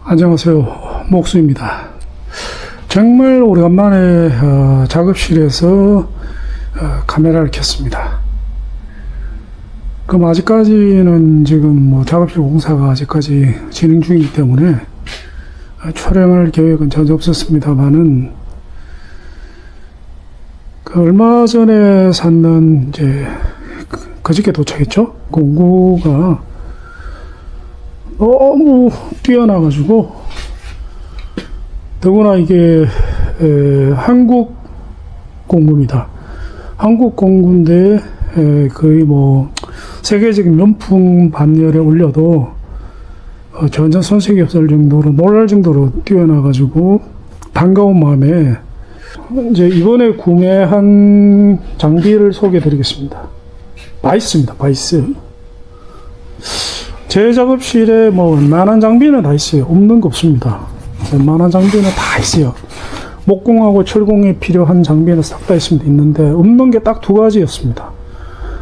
안녕하세요, 목수입니다. 정말 오래간만에 작업실에서 카메라를 켰습니다. 그럼 아직까지는 지금 작업실 공사가 아직까지 진행 중이기 때문에 촬영할 계획은 전혀 없었습니다만은 얼마 전에 샀는 그저께 도착했죠? 공구가 너무 뛰어나가지고, 더구나 이게 한국 공구입니다. 한국 공구인데 거의 세계적인 명품 반열에 올려도 전혀 손색이 없을 정도로, 놀랄 정도로 뛰어나가지고 반가운 마음에 이번에 구매한 장비를 소개해 드리겠습니다. 바이스입니다. 바이스. 제 작업실에 웬만한 장비는 다 있어요. 없는 거 없습니다. 웬만한 장비는 다 있어요. 목공하고 철공에 필요한 장비는 싹 다 있는데 없는 게 딱 두 가지였습니다.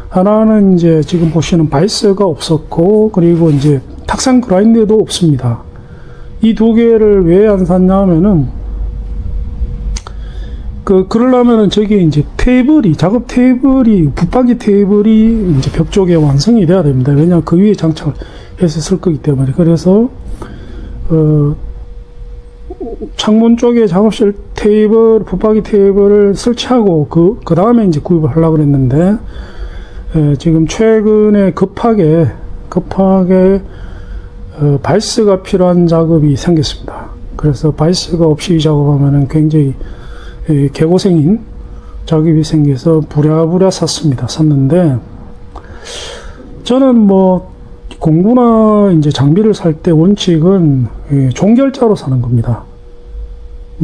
하나는 지금 보시는 바이스가 없었고, 그리고 탁상 그라인더도 없습니다. 이 두 개를 왜 안 샀냐 하면은, 그러려면은 저기 테이블이, 작업 테이블이, 붙박이 테이블이 벽 쪽에 완성이 돼야 됩니다. 왜냐하면 그 위에 장착을 해서 쓸 거기 때문에. 그래서, 창문 쪽에 작업실 테이블, 붙박이 테이블을 설치하고, 그 다음에 구입을 하려고 그랬는데, 지금 최근에 급하게, 바이스가 필요한 작업이 생겼습니다. 그래서 바이스가 없이 작업하면은 굉장히 개고생인 작업이 생겨서 부랴부랴 샀는데, 저는 공구나 장비를 살 때 원칙은 종결자로 사는 겁니다.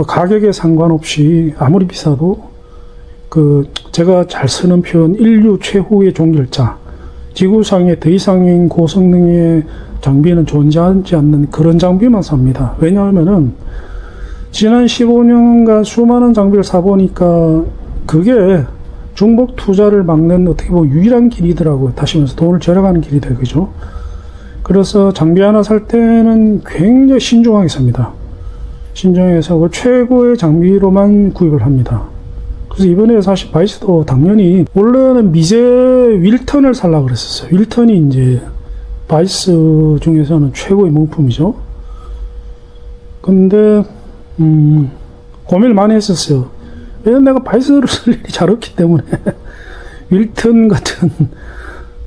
가격에 상관없이 아무리 비싸도 제가 잘 쓰는 표현, 인류 최후의 종결자, 지구상에 더 이상인 고성능의 장비는 존재하지 않는 그런 장비만 삽니다. 왜냐하면은 지난 15년간 수많은 장비를 사보니까 그게 중복 투자를 막는 어떻게 보면 유일한 길이더라고요. 다시 말해서 돈을 절약하는 길이다, 그죠? 그래서 장비 하나 살 때는 굉장히 신중하게 삽니다. 신중하게 사고 최고의 장비로만 구입을 합니다. 그래서 이번에 사실 바이스도 당연히, 원래는 미제 윌턴을 살려고 그랬었어요. 윌턴이 바이스 중에서는 최고의 명품이죠. 근데 고민을 많이 했었어요. 왜냐면 내가 바이스를 쓸 일이 잘 없기 때문에 윌턴 같은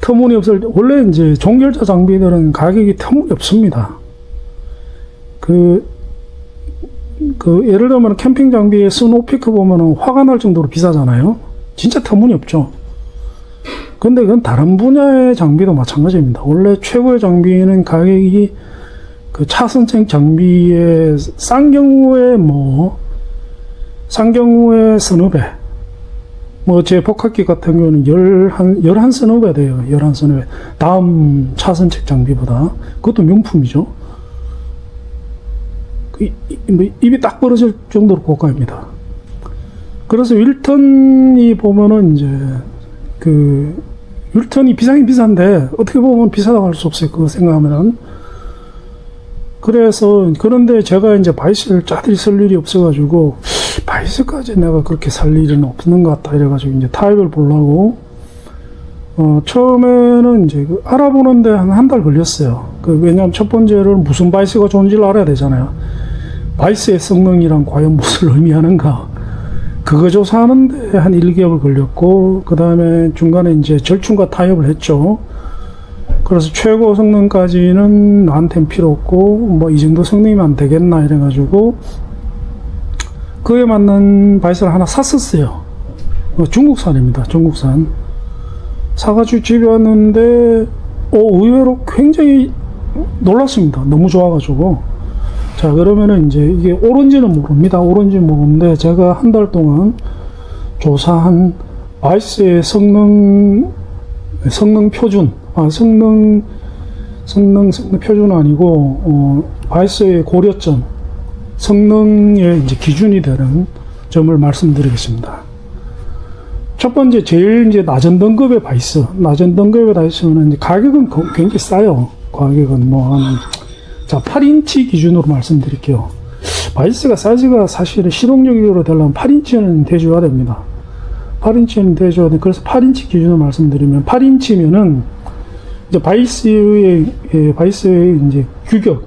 터무니없을, 원래 종결자 장비들은 가격이 터무니없습니다. 예를 들면 캠핑 장비에 스노피크 보면은 화가 날 정도로 비싸잖아요. 진짜 터무니없죠. 근데 그건 다른 분야의 장비도 마찬가지입니다. 원래 최고의 장비는 가격이 차선책 장비의 싼 경우에 싼 경우에 서너 배. 제 복합기 같은 경우는 11서너 배 돼요. 11서너 배. 다음 차선책 장비보다. 그것도 명품이죠. 입이 딱 벌어질 정도로 고가입니다. 그래서 윌턴이 보면은 윌턴이 비싸긴 비싼데, 어떻게 보면 비싸다고 할 수 없어요. 그거 생각하면은. 그런데 제가 바이스를 짜들이 쓸 일이 없어가지고, 바이스까지 내가 그렇게 살 일은 없는 것 같다. 이래가지고 타입을 보려고, 처음에는 알아보는데 한 달 걸렸어요. 왜냐면 첫 번째로는 무슨 바이스가 좋은지를 알아야 되잖아요. 바이스의 성능이란 과연 무엇을 의미하는가. 그거 조사하는데 한 1개월 걸렸고, 그 다음에 중간에 절충과 타협을 했죠. 그래서 최고 성능까지는 나한텐 필요 없고, 이 정도 성능이면 안 되겠나, 이래가지고, 그에 맞는 바이스를 하나 샀었어요. 중국산입니다. 중국산. 사가지고 집에 왔는데, 의외로 굉장히 놀랐습니다. 너무 좋아가지고. 자, 그러면은 이게 옳은지는 모릅니다. 옳은지는 모르는데, 제가 한 달 동안 조사한 바이스의 성능 표준, 성능 표준은 아니고, 바이스의 고려점, 성능의 기준이 되는 점을 말씀드리겠습니다. 첫 번째, 제일 낮은 등급의 바이스. 낮은 등급의 바이스는 가격은 굉장히 싸요. 가격은 한 자, 8인치 기준으로 말씀드릴게요. 바이스가 사이즈가 사실은 실용적으로 되려면 8인치는 돼줘야 됩니다. 8인치는 돼줘야 돼. 그래서 8인치 기준으로 말씀드리면, 8인치면은, 이제 바이스의 이제 규격,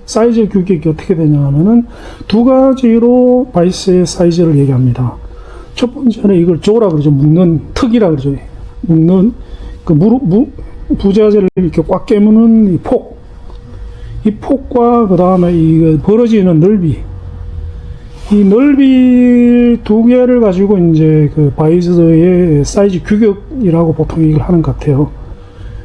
사이즈 규격이 어떻게 되냐 하면은, 두 가지로 바이스의 사이즈를 얘기합니다. 첫 번째는 이걸 조라 그러죠. 묶는, 턱이라 그러죠. 묶는, 부자재를 이렇게 꽉 깨무는 이 폭. 이 폭과 그 다음에 이 벌어지는 넓이. 이 넓이 두 개를 가지고 이제 그 바이스의 사이즈 규격이라고 보통 얘기를 하는 것 같아요.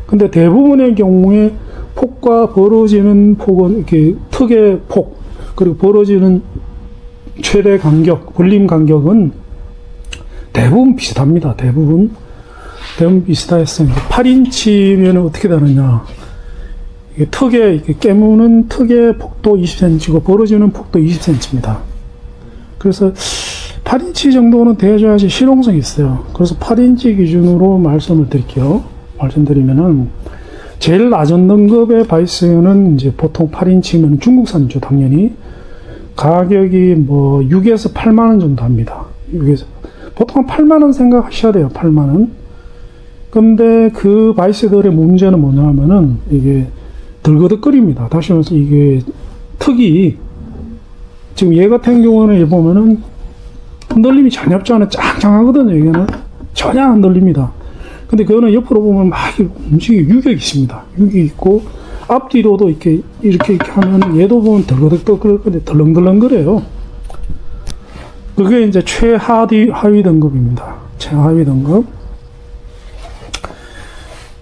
근데 대부분의 경우에 폭과 벌어지는 폭은 이렇게 턱의 폭, 그리고 벌어지는 최대 간격, 벌림 간격은 대부분 비슷합니다. 대부분 비슷해서 8인치면 어떻게 되느냐. 턱에 이렇게 깨무는 턱의 폭도 20cm고 벌어지는 폭도 20cm입니다. 그래서 8인치 정도는 돼줘야지 실용성이 있어요. 그래서 8인치 기준으로 말씀을 드릴게요. 말씀드리면은 제일 낮은 등급의 바이스는 이제 보통 8인치면 중국산이죠, 당연히. 가격이 뭐 6에서 8만 원 정도 합니다. 6에서 보통 8만 원 생각하셔야 돼요. 8만 원. 근데 그 바이스들의 문제는 뭐냐면은 이게 들거덕거립니다. 다시 말해서 이게 턱이 지금 얘 같은 경우는 보면은 흔들림이 전혀 없지 않아 짱짱하거든요. 얘는 전혀 안 흔들립니다. 근데 그거는 옆으로 보면 막 움직이고 유격이 있습니다. 유격이 있고 앞뒤로도 이렇게 하면 얘도 보면 덜거덕거리는데 덜렁덜렁거려요. 그게 이제 최하위 등급입니다. 최하위 등급.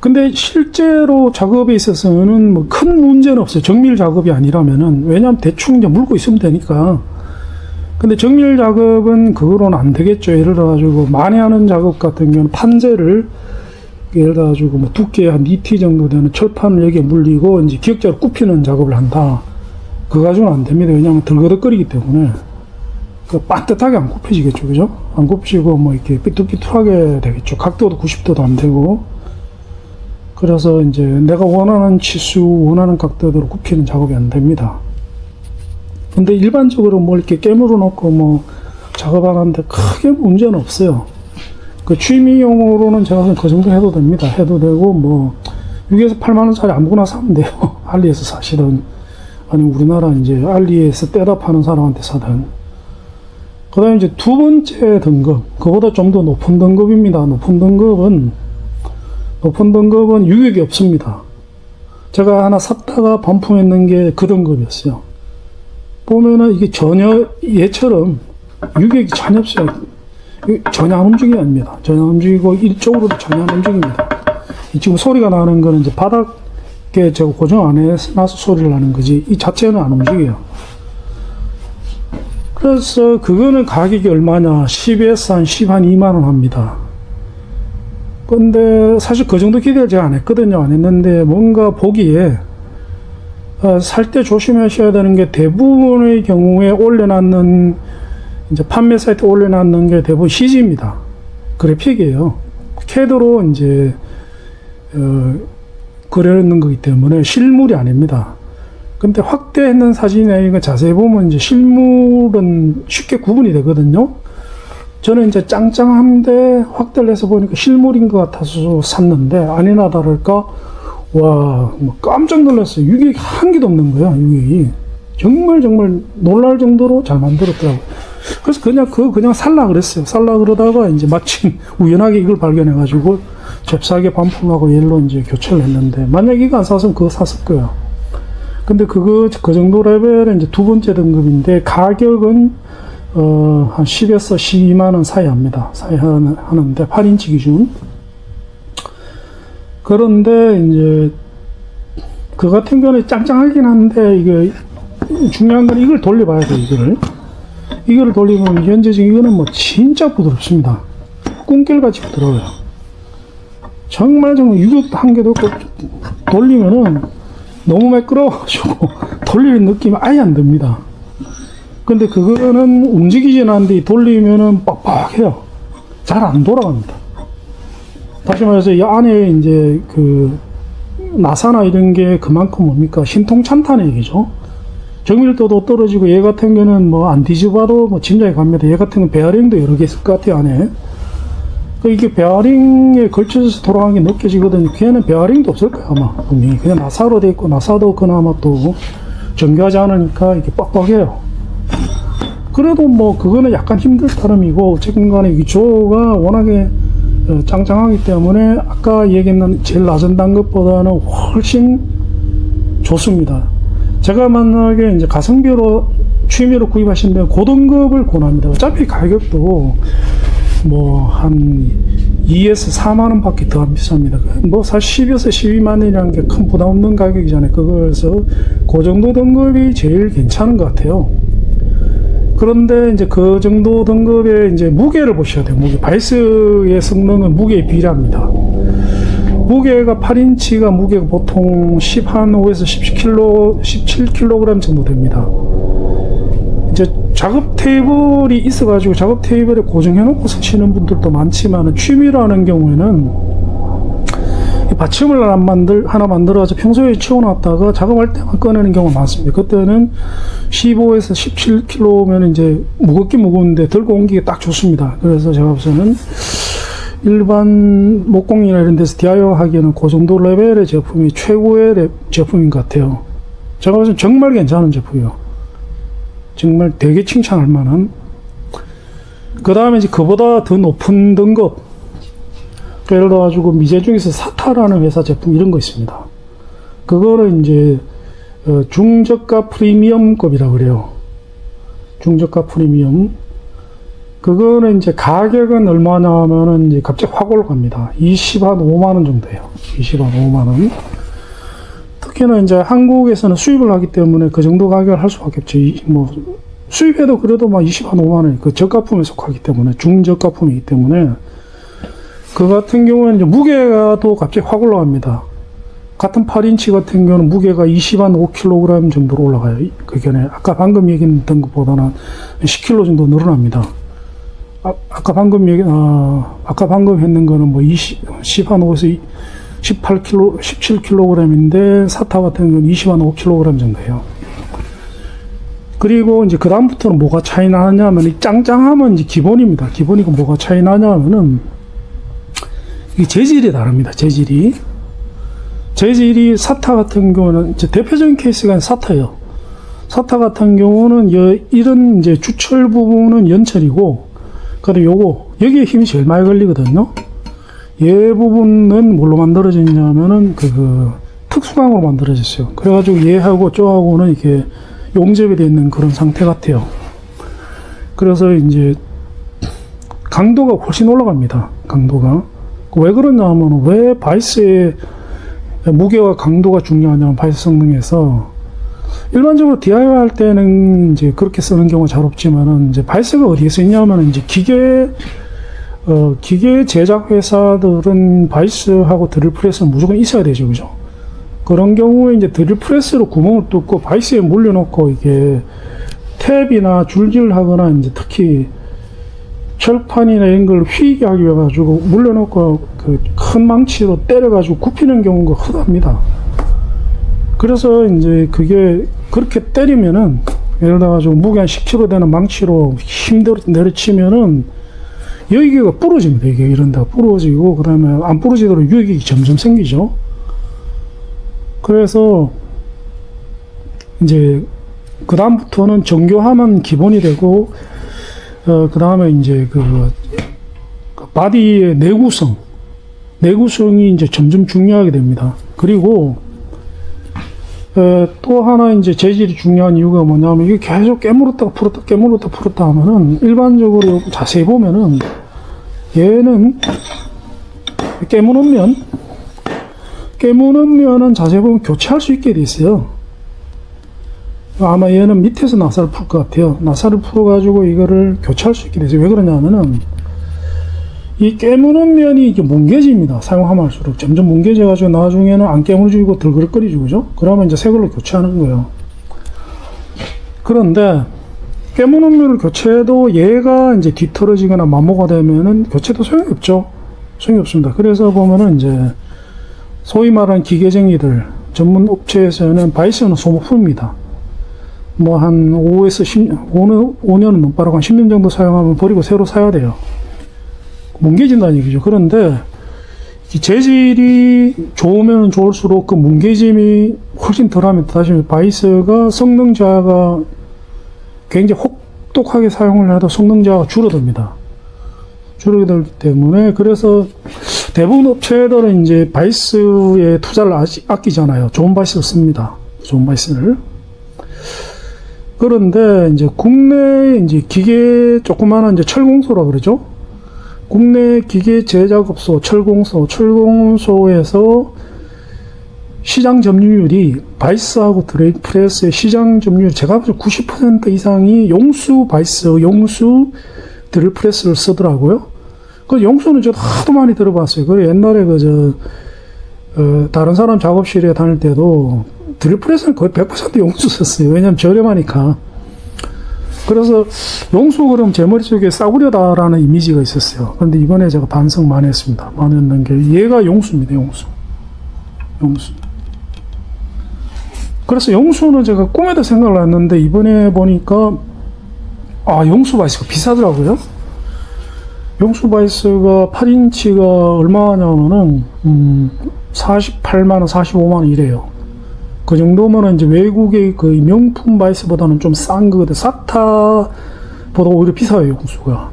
근데 실제로 작업에 있어서는 뭐 큰 문제는 없어요. 정밀 작업이 아니라면은. 왜냐하면 대충 이제 물고 있으면 되니까. 근데 정밀 작업은 그거로는 안 되겠죠. 예를 들어가지고 많이 하는 작업 같은 경우는 판재를 예를 들어가지고 뭐 두께 한 2T 정도 되는 철판을 여기에 물리고 이제 기역자로 굽히는 작업을 한다. 그거 가지고는 안 됩니다. 왜냐하면 덜거덕거리기 때문에. 그 반듯하게 안 굽혀지겠죠. 그죠? 안 굽히고 뭐 이렇게 삐뚤삐뚤하게 되겠죠. 각도도 90도도 안 되고. 그래서 이제 내가 원하는 치수, 원하는 각도대로 굽히는 작업이 안 됩니다. 근데 일반적으로 뭐 이렇게 깨물어 놓고 뭐 작업하는데 크게 문제는 없어요. 그 취미용으로는 제가 그 정도 해도 됩니다. 해도 되고 뭐 6에서 8만원짜리 아무거나 사면 돼요. 알리에서 사시든 아니면 우리나라 이제 알리에서 떼다 파는 사람한테 사든. 그 다음에 이제 두 번째 등급, 그보다 좀 더 높은 등급입니다. 높은 등급은 유격이 없습니다. 제가 하나 샀다가 반품했는 게 그 등급이었어요. 보면은 이게 전혀 얘처럼 유격이 전혀 없어요. 전혀 안 움직이 아닙니다. 전혀 안 움직이고 이쪽으로도 전혀 안 움직입니다. 지금 소리가 나는 거는 이제 바닥에 제가 고정 안 해놔서 소리를 나는 거지 이 자체는 안 움직여요. 그래서 그거는 가격이 얼마냐 10에서 한 2만 원 합니다. 근데 사실 그 정도 기대를 제가 안 했거든요. 안 했는데 뭔가 보기에 살 때 조심하셔야 되는 게 대부분의 경우에 올려놨는 이제 판매 사이트에 올려놨는 게 대부분 CG입니다. 그래픽이에요. CAD로 이제 그려놓는 거기 때문에 실물이 아닙니다. 근데 확대했는 사진에 이거 자세히 보면 이제 실물은 쉽게 구분이 되거든요. 저는 이제 짱짱한데 확대를 해서 보니까 실물인 것 같아서 샀는데 아니나 다를까 와 뭐 깜짝 놀랐어요. 유격이 한 개도 없는 거야. 유격이 정말 놀랄 정도로 잘 만들었더라고요. 그래서 그냥 살라 그랬어요. 살라 그러다가 이제 마침 우연하게 이걸 발견해가지고 잽싸게 반품하고 얘로 이제 교체를 했는데 만약 이거 안 샀으면 그거 샀을 거예요. 근데 그 정도 레벨은 이제 두 번째 등급인데 가격은 한 10에서 12만원 사이 합니다. 사이 하는데, 8인치 기준. 그런데, 이제, 그 같은 경우는 짱짱하긴 한데, 이게, 중요한 건 이걸 돌려봐야 돼요, 이거를 돌리면, 현재 지금 이거는 뭐, 진짜 부드럽습니다. 꿈결같이 부드러워요. 정말 유격 한 개도 없고, 돌리면은, 너무 매끄러워가지고, 돌리는 느낌이 아예 안 듭니다. 근데 그거는 움직이진 않는데 돌리면은 빡빡해요. 잘 안 돌아갑니다. 다시 말해서 이 안에 이제 나사나 이런 게 그만큼 뭡니까? 신통찬다는 얘기죠. 정밀도도 떨어지고 얘 같은 경우는 뭐 안 뒤집어도 뭐 짐작이 갑니다. 얘 같은 경우는 베어링도 여러 개 있을 것 같아요, 안에. 이게 베어링에 걸쳐져서 돌아가는 게 느껴지거든요. 걔는 베어링도 없을 거야, 아마. 분명히. 그냥 나사로 돼 있고, 나사도 그나마 또 정교하지 않으니까 이게 뻑뻑해요. 그래도 뭐, 그거는 약간 힘들 따름이고, 어쨌든 간에 위조가 워낙에 짱짱하기 때문에, 아까 얘기했던 제일 낮은 단급보다는 훨씬 좋습니다. 제가 만약에 이제 가성비로, 취미로 구입하신다면 고등급을 권합니다. 어차피 가격도 뭐 한 2에서 4만원 밖에 더 안 비쌉니다. 뭐 사실 10에서 12만원이라는 게 큰 부담 없는 가격이잖아요. 그래서 그 정도 등급이 제일 괜찮은 것 같아요. 그런데 이제 그 정도 등급의 이제 무게를 보셔야 돼요. 무게. 바이스의 성능은 무게에 비례합니다. 무게가 8인치가 무게가 보통 15에서 17kg 정도 됩니다. 이제 작업 테이블이 있어가지고 작업 테이블에 고정해놓고 쓰시는 분들도 많지만 취미라는 경우에는 받침을 하나 만들어가지고 평소에 치워놨다가 작업할 때만 꺼내는 경우가 많습니다. 그때는 15에서 17kg면 이제 무겁긴 무거운데 들고 옮기기 딱 좋습니다. 그래서 제가 봐서는 일반 목공이나 이런 데서 DIY 하기에는 그 정도 레벨의 제품이 최고의 제품인 것 같아요. 제가 봐서는 정말 괜찮은 제품이에요. 정말 되게 칭찬할 만한. 그 다음에 이제 그보다 더 높은 등급. 예를 들어가지고 미제 중에서 사타라는 회사 제품 이런 거 있습니다. 그거는 이제 중저가 프리미엄급이라고 그래요. 중저가 프리미엄. 그거는 이제 가격은 얼마냐면은 이제 갑자기 확 올라갑니다. 25만원 정도예요. 25만원. 특히나 이제 한국에서는 수입을 하기 때문에 그 정도 가격을 할 수밖에 없죠. 뭐 수입해도 그래도 막 25만원 그 저가품에 속하기 때문에 중저가품이기 때문에 그 같은 경우는 이제 무게가 또 갑자기 확 올라갑니다. 같은 8인치 같은 경우는 무게가 25kg 정도로 올라가요. 그게 아까 방금 얘기했던 것보다는 10kg 정도 늘어납니다. 아까 방금 했는 거는 뭐 15에서 18kg, 17kg인데 사타 같은 건 25kg 정도예요. 그리고 이제 그다음부터는 뭐가 차이 나냐면 이 짱짱하면 이제 기본입니다. 기본이고 뭐가 차이 나냐면은 이 재질이 다릅니다. 재질이 사타 같은 경우는 이제 대표적인 케이스가 사타예요. 사타 같은 경우는 이런 이제 주철 부분은 연철이고, 그다음에 여기에 힘이 제일 많이 걸리거든요. 얘 부분은 뭘로 만들어졌냐면은 특수강으로 만들어졌어요. 그래가지고 얘하고 저하고는 이렇게 용접이 되어 있는 그런 상태 같아요. 그래서 이제 강도가 훨씬 올라갑니다. 강도가. 왜 그러냐면 왜 바이스의 무게와 강도가 중요하냐면 바이스 성능에서 일반적으로 DIY 할 때는 이제 그렇게 쓰는 경우가 잘 없지만은 이제 바이스가 어디에 쓰이냐면은 이제 기계 제작 회사들은 바이스하고 드릴프레스는 무조건 있어야 되죠. 그죠? 그런 경우에 이제 드릴프레스로 구멍을 뚫고 바이스에 물려놓고 이게 탭이나 줄질을 하거나 이제 특히 철판이나 이런 걸 휘게 하기 위해 가지고 물려놓고 그 큰 망치로 때려가지고 굽히는 경우가 흔합니다. 그래서 이제 그게 그렇게 때리면은 예를 들어가지고 무게 한 10kg 되는 망치로 힘대로 내려치면은 여기가 부러집니다. 이게 이런 데가 부러지고, 그 다음에 안 부러지도록 유격이 점점 생기죠. 그래서 이제 그 다음부터는 정교함은 기본이 되고, 그 다음에 이제 그 바디의 내구성이 이제 점점 중요하게 됩니다. 그리고 또 하나 이제 재질이 중요한 이유가 뭐냐면 이게 계속 깨물었다가 풀었다 하면은 일반적으로 자세히 보면은 얘는 깨무는 면은 자세히 보면 교체할 수 있게 돼 있어요. 아마 얘는 밑에서 나사를 풀 것 같아요. 나사를 풀어가지고 이거를 교체할 수 있게 돼 있어요. 왜 그러냐면은 이 깨무는 면이 이게 뭉개집니다. 사용하면 할수록 점점 뭉개져가지고 나중에는 안 깨물어지고 덜그럭거리죠. 그죠? 그러면 이제 새 걸로 교체하는 거예요. 그런데 깨무는 면을 교체해도 얘가 이제 뒤틀어지거나 마모가 되면은 교체도 소용이 없죠. 소용이 없습니다. 그래서 보면은 이제 소위 말하는 기계쟁이들, 전문 업체에서는 바이스는 소모품입니다. 뭐 한 5년은 넘바라고 한 10년 정도 사용하면 버리고 새로 사야 돼요. 뭉개진다는 얘기죠. 그런데 재질이 좋으면 좋을수록 그 뭉개짐이 훨씬 덜하면 다시 바이스가 성능 저하가 굉장히 혹독하게 사용을 해도 성능 저하가 줄어듭니다. 줄어들기 때문에 그래서 대부분 업체들은 이제 바이스에 투자를 아끼잖아요. 좋은 바이스를 씁니다. 좋은 바이스를. 그런데 이제 국내 이제 기계 조그마한 이제 철공소라 그러죠. 국내 기계 제작업소, 철공소에서 시장 점유율이 바이스하고 드릴프레스의 시장 점유율 제가 보기엔 90% 이상이 용수 바이스, 용수 드릴프레스를 쓰더라고요. 그 용수는 저도 하도 많이 들어봤어요. 그 옛날에 다른 사람 작업실에 다닐 때도 드릴프레스는 거의 100% 용수 썼어요. 왜냐면 저렴하니까. 그래서 용수 그럼 제 머릿속에 싸구려다라는 이미지가 있었어요. 그런데 이번에 제가 반성 많이 했습니다. 많이 했는 게 얘가 용수입니다. 용수. 그래서 용수는 제가 꿈에도 생각을 했는데 이번에 보니까 용수 바이스가 비싸더라고요. 용수 바이스가 8인치가 얼마냐면은 48만원, 45만원 이래요. 그 정도면은 이제 외국의 그 명품 바이스보다는 좀 싼 거거든. 사타보다 오히려 비싸요, 용수가.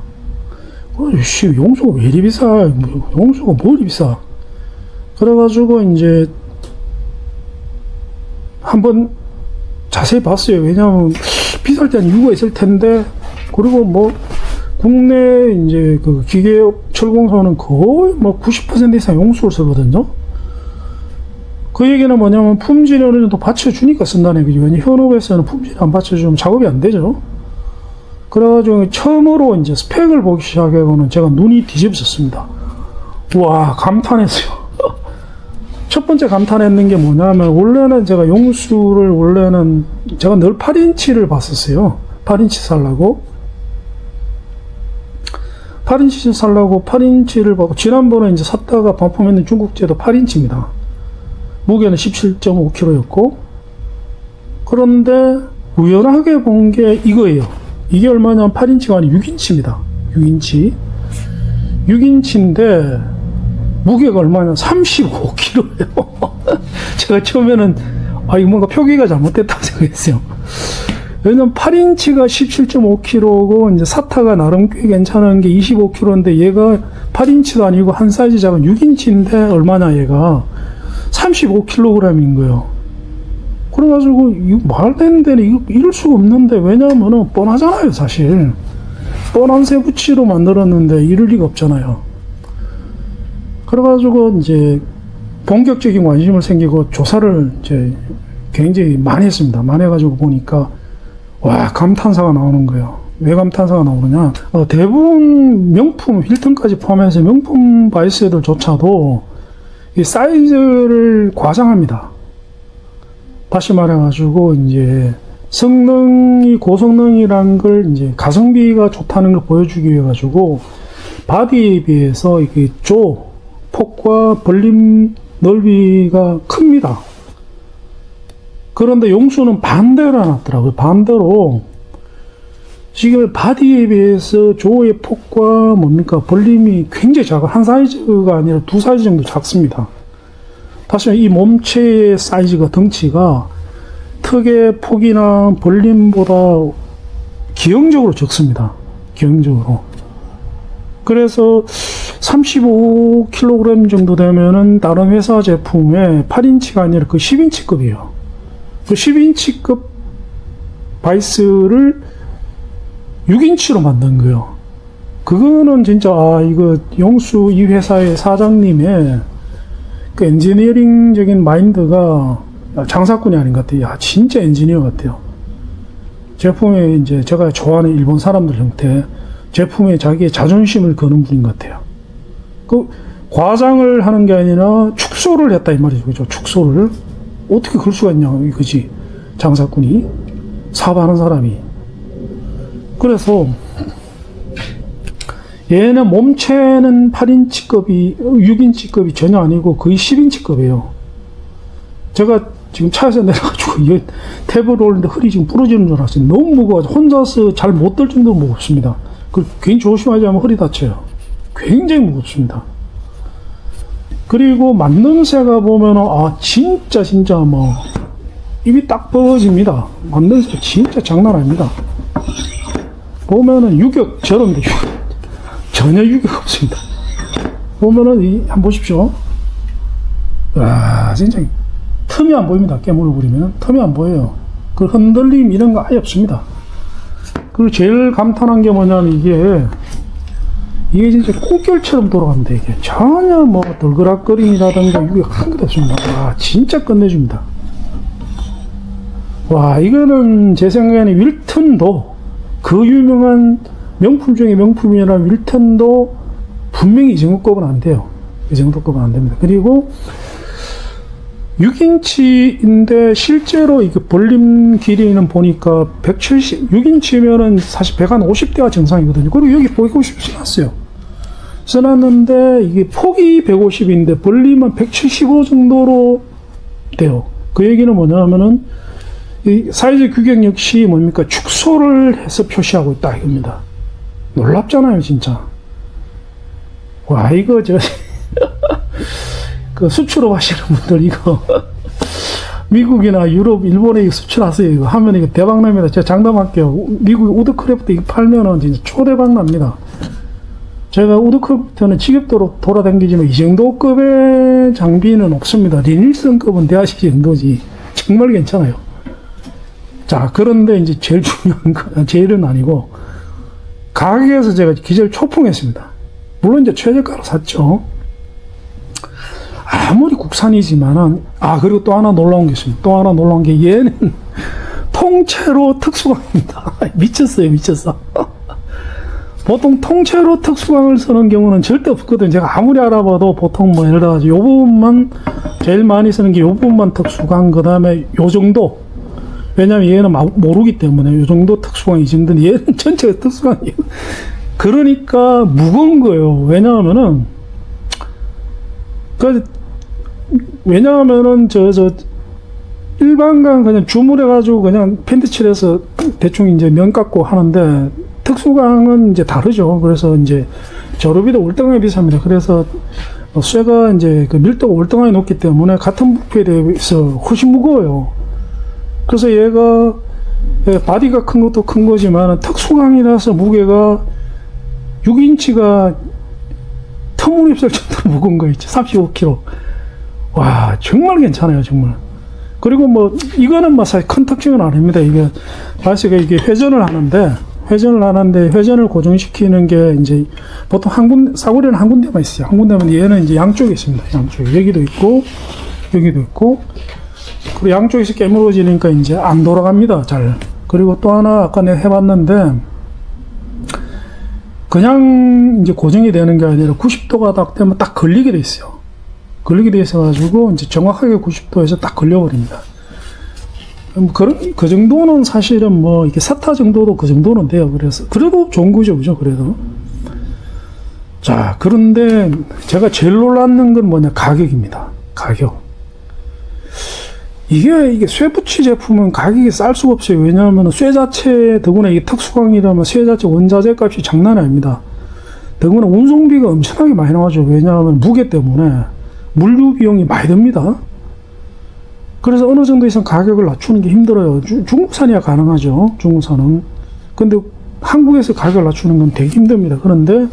용수가 왜 이리 비싸? 용수가 뭐 이리 비싸? 그래가지고 이제 한번 자세히 봤어요. 왜냐하면 비쌀 때는 이유가 있을 텐데, 그리고 뭐 국내 이제 그 기계업 철공소는 거의 뭐 90% 이상 용수를 쓰거든요. 그 얘기는 뭐냐면 품질이 어느 정도 받쳐주니까 쓴다는 얘기죠. 왜냐면 현업에서는 품질이 안 받쳐주면 작업이 안 되죠. 그래가지고 처음으로 이제 스펙을 보기 시작하고는 제가 눈이 뒤집어졌습니다. 와, 감탄했어요. 첫 번째 감탄했는 게 뭐냐면 원래는 제가 용수를 원래는 제가 늘 8인치를 봤었어요. 8인치 살라고 8인치를 받고 지난번에 이제 샀다가 반품했는 중국제도 8인치입니다. 무게는 17.5kg였고 그런데 우연하게 본 게 이거예요. 이게 얼마냐면 8인치가 아니고 6인치입니다. 6인치인데 무게가 얼마냐 35kg예요. 제가 처음에는 이거 뭔가 표기가 잘못됐다고 생각했어요. 왜냐면 8인치가 17.5kg고 이제 사타가 나름 꽤 괜찮은 게 25kg인데 얘가 8인치도 아니고 한 사이즈 작은 6인치인데 얼마냐 얘가 35kg인 거예요. 그래가지고 이거 말도 안 되네. 이거 이럴 수가 없는데 왜냐면은 뻔하잖아요. 사실 뻔한 세부치로 만들었는데 이럴 리가 없잖아요. 그래가지고 이제 본격적인 관심을 생기고 조사를 이제 굉장히 많이 했습니다. 많이 해가지고 보니까 와, 감탄사가 나오는 거예요. 왜 감탄사가 나오느냐? 대부분 명품, 힐튼까지 포함해서 명품 바이스들조차도 이 사이즈를 과장합니다. 다시 말해가지고 이제 성능이 고성능이란 걸 이제 가성비가 좋다는 걸 보여주기 위해 가지고 바디에 비해서 이게 폭과 벌림 넓이가 큽니다. 그런데 용수는 반대로 해놨더라고요. 반대로 지금 바디에 비해서 조의 폭과 벌림이 굉장히 작아. 한 사이즈가 아니라 두 사이즈 정도 작습니다. 다시 이 몸체의 사이즈가 덩치가 턱의 폭이나 벌림보다 기형적으로 적습니다. 기형적으로. 그래서 35kg 정도 되면은 다른 회사 제품에 8인치가 아니라 그 10인치급이에요. 그 10인치급 바이스를 6인치로 만든 거예요. 그거는 진짜 이거 용수 이 회사의 사장님의 그 엔지니어링적인 마인드가 장사꾼이 아닌 것 같아요. 진짜 엔지니어 같아요. 제품에 이제 제가 좋아하는 일본 사람들 형태 제품에 자기의 자존심을 거는 분인 것 같아요. 그 과장을 하는 게 아니라 축소를 했다 이 말이죠. 그죠? 축소를 어떻게 그럴 수가 있냐 이거지. 장사꾼이 사업하는 사람이. 그래서 얘는 몸체는 8인치급이, 6인치급이 전혀 아니고 거의 10인치급이에요. 제가 지금 차에서 내려가지고 탭을 올리는데 허리 지금 부러지는 줄 알았어요. 너무 무거워서 혼자서 잘 못 들 정도로 무겁습니다. 괜히 조심하지 않으면 허리 다쳐요. 굉장히 무겁습니다. 그리고 만듦새가 보면은, 진짜 뭐, 입이 딱 벌어집니다. 만듦새 진짜 장난 아닙니다. 보면은 유격처럼 돼. 전혀 유격 없습니다. 보면은, 한번 보십시오. 와, 진짜, 틈이 안 보입니다. 깨물어 버리면. 틈이 안 보여요. 그 흔들림 이런 거 아예 없습니다. 그리고 제일 감탄한 게 뭐냐면 이게 진짜 꽃결처럼 돌아갑니다. 이게 전혀 뭐 덜그락거림이라든가 이게 한 개도 없습니다. 와, 진짜 끝내줍니다. 와, 이거는 제 생각에는 윌턴도 그 유명한 명품 중에 명품이라는 윌턴도 분명히 이 정도급은 안 돼요. 이 정도급은 안 됩니다. 그리고 6인치인데 실제로 이게 벌림 길이는 보니까 6인치면은 사실 150대가 정상이거든요. 그리고 여기 150 써놨어요. 써놨는데 이게 폭이 150인데 벌림은 175 정도로 돼요. 그 얘기는 뭐냐면은 이 사이즈 규격 역시 뭡니까? 축소를 해서 표시하고 있다 이겁니다. 놀랍잖아요, 진짜. 와, 이거 그 수출업 하시는 분들 이거 미국이나 유럽, 일본에 이거 수출하세요. 이거 하면 이거 대박납니다. 제가 장담할게요. 미국 우드크래프트 이거 팔면은 진짜 초대박 납니다. 제가 우드크래프트는 직업도로 돌아다니지만 이 정도 급의 장비는 없습니다. 리닐슨급은 대하시 정도지. 정말 괜찮아요. 자, 그런데 이제 제일 중요한 거, 제일은 아니고 가격에서 제가 기절 초풍했습니다. 물론 이제 최저가로 샀죠. 아무리 국산이지만은, 그리고 또 하나 놀라운 게 있습니다. 또 하나 놀라운 게 얘는 통째로 특수광입니다. 미쳤어. 보통 통째로 특수광을 쓰는 경우는 절대 없거든요. 제가 아무리 알아봐도 보통 뭐 예를 들어서 요 부분만 제일 많이 쓰는 게 요 부분만 특수광, 그 다음에 요 정도. 왜냐면 얘는 모르기 때문에 요 정도 특수광이 정도는 얘는 전체가 특수광이에요. 그러니까 무거운 거예요. 왜냐하면은 일반광 그냥 주물해가지고 그냥 펜트 칠해서 대충 이제 면 깎고 하는데 특수광은 이제 다르죠. 그래서 이제 저로비도 월등하게 비쌉니다. 그래서 쇠가 이제 그 밀도가 월등하게 높기 때문에 같은 부피에 대해서 훨씬 무거워요. 그래서 얘가 바디가 큰 것도 큰 거지만 특수광이라서 무게가 6인치가 터무니없을 정도로 무거운 거 있죠. 35kg. 와, 정말 괜찮아요, 정말. 그리고 뭐, 이거는 뭐 사실 큰 특징은 아닙니다. 이게, 바이스가 이게 회전을 하는데, 회전을 고정시키는 게 이제, 보통 사거리는 한 군데만 있어요. 한 군데만, 얘는 이제 양쪽에 있습니다. 양쪽에. 여기도 있고, 그리고 양쪽에서 깨물어지니까 이제 안 돌아갑니다, 잘. 그리고 또 하나, 아까 내가 해봤는데, 그냥 이제 고정이 되는 게 아니라 90도가 딱 되면 딱 걸리게 돼 있어요. 걸리게 돼 있어가지고 이제 정확하게 90도에서 딱 걸려버립니다. 그 정도는 사실은 뭐 이렇게 사타 정도도 그 정도는 돼요. 그래도 좋은 거죠, 그죠? 그래도. 자, 그런데 제가 제일 놀랐는 건 뭐냐? 가격입니다. 가격. 이게 쇠붙이 제품은 가격이 쌀 수가 없어요. 왜냐하면 쇠 자체, 더구나 이게 특수광이라면 쇠 자체 원자재 값이 장난이 아닙니다. 더구나 운송비가 엄청나게 많이 나와죠. 왜냐하면 무게 때문에 물류 비용이 많이 듭니다. 그래서 어느 정도 이상 가격을 낮추는 게 힘들어요. 중국산이야 가능하죠. 중국산은. 근데 한국에서 가격을 낮추는 건 되게 힘듭니다. 그런데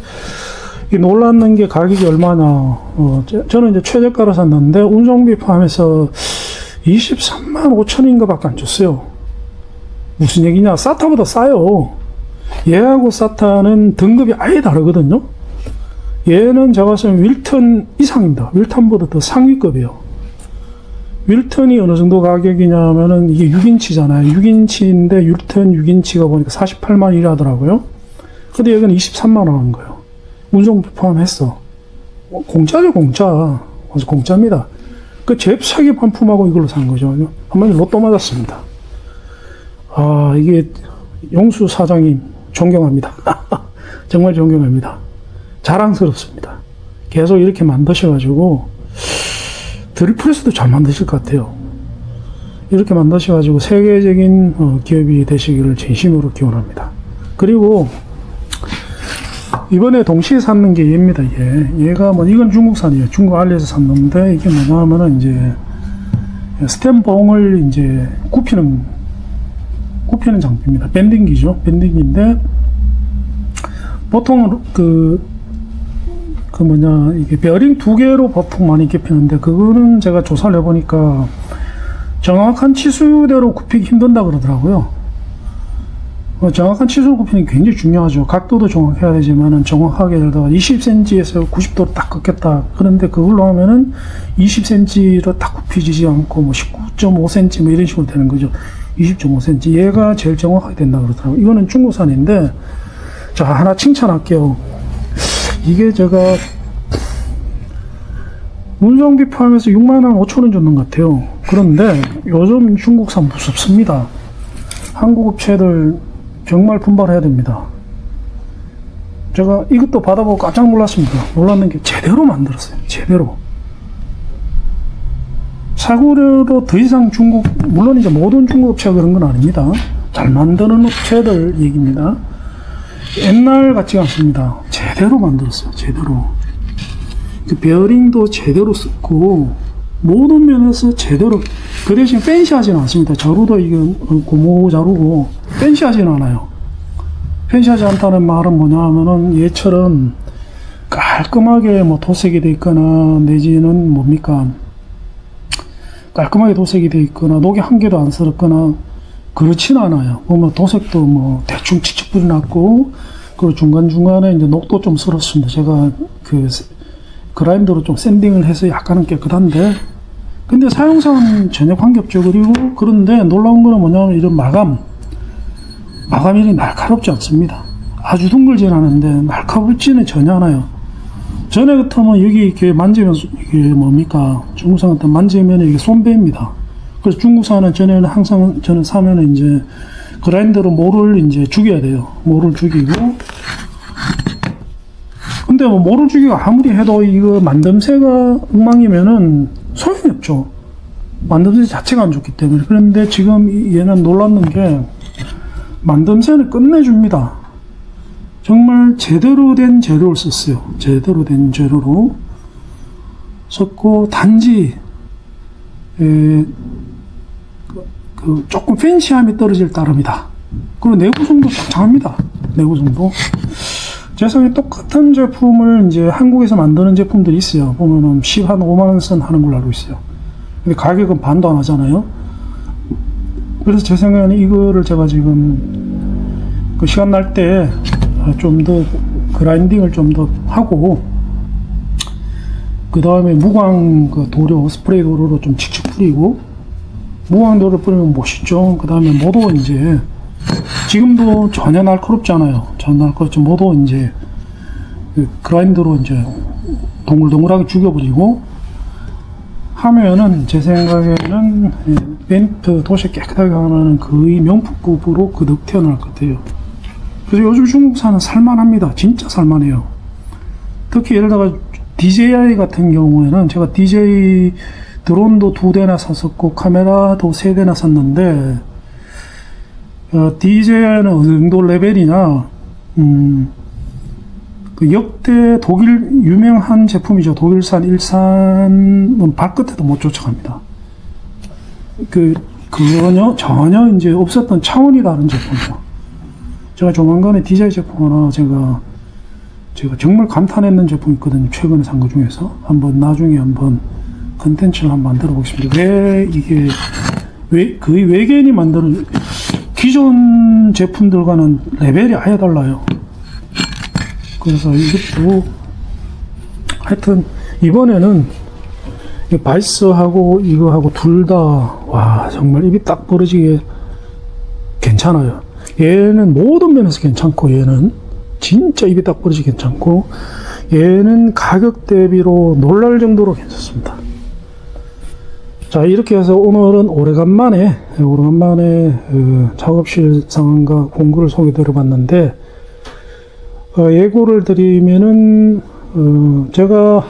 놀랐는 게 가격이 얼마냐. 저는 이제 최저가로 샀는데 운송비 포함해서 23만 5천인가 밖에 안 줬어요. 무슨 얘기냐? 사타보다 싸요. 얘하고 사타는 등급이 아예 다르거든요. 얘는 제가 봤을 때 윌턴 이상입니다. 윌턴보다 더 상위급이에요. 윌턴이 어느 정도 가격이냐면은 이게 6인치잖아요. 6인치인데 윌턴 6인치가 보니까 48만 원이라더라고요. 근데 여기는 23만 원 하는 거예요. 운송비 포함했어. 공짜죠, 공짜. 아주 공짜입니다. 그 잽싸게 반품하고 이걸로 산 거죠. 한마디로 로또 맞았습니다. 이게 용수 사장님 존경합니다. 정말 존경합니다. 자랑스럽습니다. 계속 이렇게 만드셔가지고 드릴프레스도 잘 만드실 것 같아요. 이렇게 만드셔가지고 세계적인 기업이 되시기를 진심으로 기원합니다. 그리고 이번에 동시에 샀는 게 얘입니다. 얘가 뭐 이건 중국산이에요. 중국 알리에서 샀는데 이게 뭐냐면은 이제 스템봉을 이제 굽히는 장비입니다. 밴딩기죠. 밴딩기인데 보통 이게 베어링 두 개로 보통 많이 굽히는데 그거는 제가 조사를 해보니까 정확한 치수대로 굽히기 힘든다 그러더라고요. 정확한 치수로 굽히는 게 굉장히 중요하죠. 각도도 정확해야 되지만은 정확하게 예를 들어 20cm에서 90도로 딱 긋겠다. 그런데 그걸로 하면은 20cm로 딱 굽히지지 않고 뭐 19.5cm 뭐 이런 식으로 되는 거죠. 20.5cm. 얘가 제일 정확하게 된다 그러더라고요. 이거는 중국산인데, 자, 하나 칭찬할게요. 이게 제가 운송비 포함해서 65,000원 줬는 것 같아요. 그런데 요즘 중국산 무섭습니다. 한국 업체들 정말 분발해야 됩니다. 제가 이것도 받아보고 깜짝 놀랐습니다. 놀랐는 게 제대로 만들었어요. 제대로. 사고료로 더 이상 물론 이제 모든 중국 업체가 그런 건 아닙니다. 잘 만드는 업체들 얘기입니다. 옛날 같지가 않습니다. 제대로 만들었어요. 제대로. 그 베어링도 제대로 썼고, 모든 면에서 제대로, 그 대신 팬시하지는 않습니다. 자루도 이게 고무 자루고, 팬시하지는 않아요. 팬시하지 않다는 말은 뭐냐 하면은 얘처럼 깔끔하게 뭐 도색이 돼 있거나, 내지는 뭡니까? 깔끔하게 도색이 돼 있거나, 녹이 한 개도 안 쓸었거나, 그렇진 않아요. 보면 도색도 뭐 대충 칙칙 뿌려놨고, 그리고 중간중간에 이제 녹도 좀 쓸었습니다. 제가 그라인더로 좀 샌딩을 해서 약간은 깨끗한데, 근데 사용상은 전혀 관계없죠. 그리고 그런데 놀라운 거는 뭐냐면 이런 마감이 날카롭지 않습니다. 아주 둥글진 않은데 날카롭지는 전혀 않아요. 전에 같으면 여기 이렇게 만지면 이게 뭡니까? 중국산 같은 만지면 이게 손배입니다. 그래서 중국산은 전에는 항상 저는 사면은 이제 그라인더로 모를 이제 죽여야 돼요. 모를 죽이고. 근데 뭐 모를 죽이고 아무리 해도 이거 만듦새가 엉망이면은 소용이 없죠. 만듦새 자체가 안 좋기 때문에. 그런데 지금 얘는 놀랐는 게 만듦새는 끝내줍니다. 정말 제대로 된 재료를 썼어요. 제대로 된 재료로 썼고, 단지 조금 팬시함이 떨어질 따름이다. 그리고 내구성도 장합니다. 내구성도. 제 생각에 똑같은 제품을 이제 한국에서 만드는 제품들이 있어요. 보면은 15만 선 하는 걸로 알고 있어요. 근데 가격은 반도 안 하잖아요. 그래서 제 생각에는 이거를 제가 지금 그 시간 날 때 좀 더 그라인딩을 좀 더 하고, 그 다음에 무광 그 도료, 스프레이 도료로 좀 칙칙 뿌리고, 무광 도료 뿌리면 멋있죠. 그 다음에 모도 이제 지금도 전혀 날카롭지 않아요. 전혀 날카롭지 모도 이제 그 그라인더로 이제 동글동글하게 죽여버리고 하면은 제 생각에는 벤트 도색 깨끗하게 하면 거의 명품급으로 그득 태어날 것 같아요. 그래서 요즘 중국산은 살만합니다. 진짜 살만해요. 특히 예를 들어 DJI 같은 경우에는 제가 DJI 드론도 2대나 샀었고 카메라도 3대나 샀는데, DJI는 어느 정도 레벨이냐, 그 역대 독일 유명한 제품이죠. 독일산, 일산은 발끝에도 못 쫓아갑니다. 전혀 이제 없었던 차원이 다른 제품이죠. 제가 조만간에 DJI 제품 하나 제가 정말 감탄했는 제품이 있거든요. 최근에 산 거 중에서. 나중에 한번 컨텐츠를 한번 만들어 보겠습니다. 거의 외계인이 만드는, 기존 제품들과는 레벨이 아예 달라요. 그래서 이것도, 하여튼, 이번에는 바이스하고 이거하고 둘 다, 와, 정말 입이 딱 벌어지게 괜찮아요. 얘는 모든 면에서 괜찮고, 얘는 진짜 입이 딱 벌어지게 괜찮고, 얘는 가격 대비로 놀랄 정도로 괜찮습니다. 자, 이렇게 해서 오늘은 오래간만에 작업실 상황과 공구를 소개드려 봤는데, 예고를 드리면은, 제가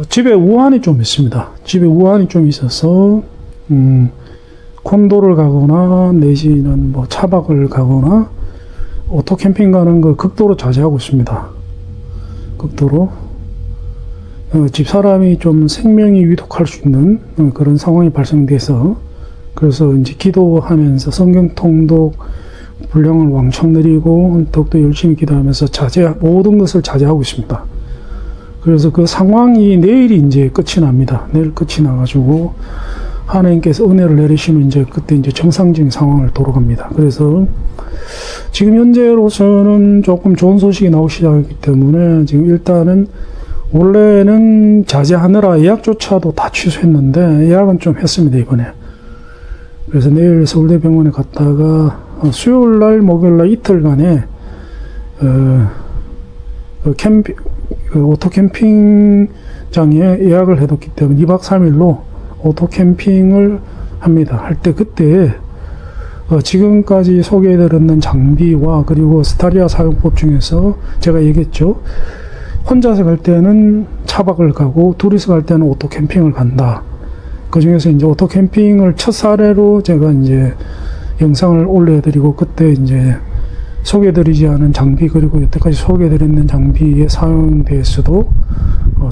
집에 우환이 좀 있습니다. 집에 우환이 좀 있어서, 콘도를 가거나, 내지는 뭐 차박을 가거나, 오토 캠핑 가는 거 극도로 자제하고 있습니다. 극도로. 집사람이 좀 생명이 위독할 수 있는 그런 상황이 발생돼서, 그래서 이제 기도하면서 성경 통독, 분량을 왕창 드리고, 더욱더 열심히 기도하면서 모든 것을 자제하고 있습니다. 그래서 그 상황이 내일이 이제 끝이 납니다. 내일 끝이 나가지고, 하나님께서 은혜를 내리시면 이제 그때 이제 정상적인 상황을 돌아갑니다. 그래서 지금 현재로서는 조금 좋은 소식이 나오기 시작했기 때문에 지금 일단은 원래는 자제하느라 예약조차도 다 취소했는데 예약은 좀 했습니다, 이번에. 그래서 내일 서울대병원에 갔다가 수요일날, 목요일날 이틀간에 오토 캠핑장에 예약을 해뒀기 때문에 2박 3일로 오토 캠핑을 합니다. 할 때 그때 지금까지 소개해드렸는 장비와 그리고 스타리아 사용법 중에서 제가 얘기했죠. 혼자서 갈 때는 차박을 가고 둘이서 갈 때는 오토 캠핑을 간다. 그 중에서 이제 오토 캠핑을 첫 사례로 제가 이제 영상을 올려드리고 그때 이제 소개해드리지 않은 장비 그리고 여태까지 소개해드렸는 장비의 사용에 대해서도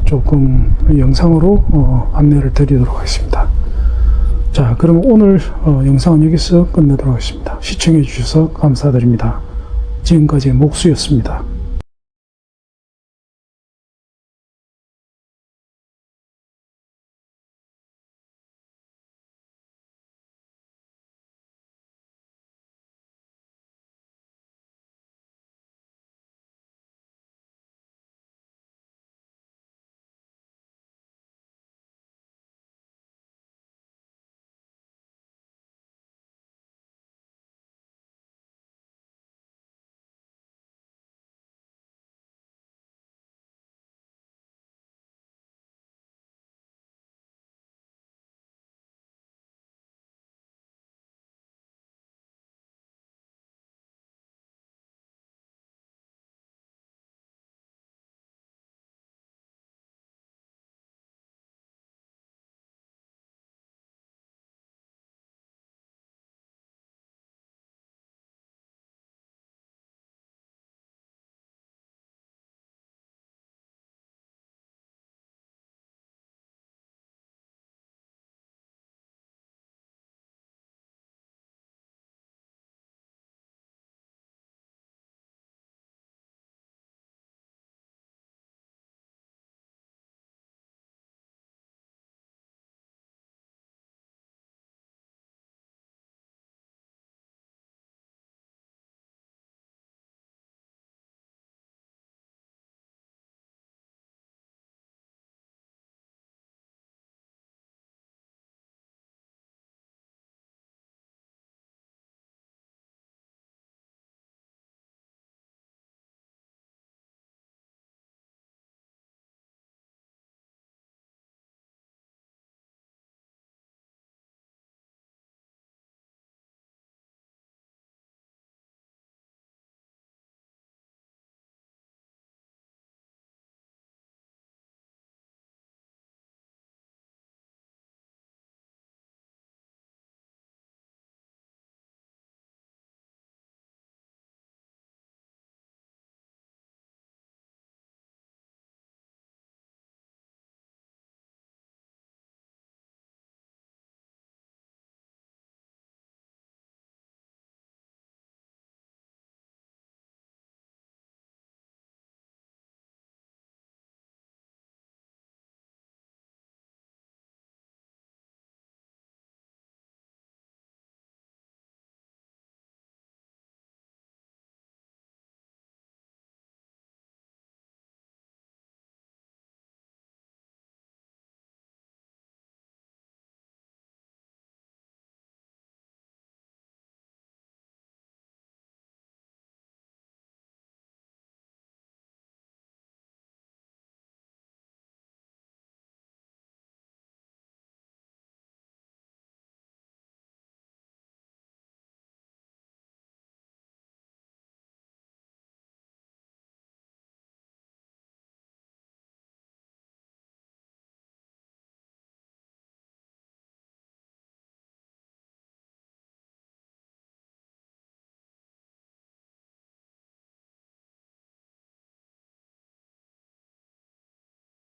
조금 영상으로 안내를 드리도록 하겠습니다. 자, 그럼 오늘 영상은 여기서 끝내도록 하겠습니다. 시청해 주셔서 감사드립니다. 지금까지 목수였습니다.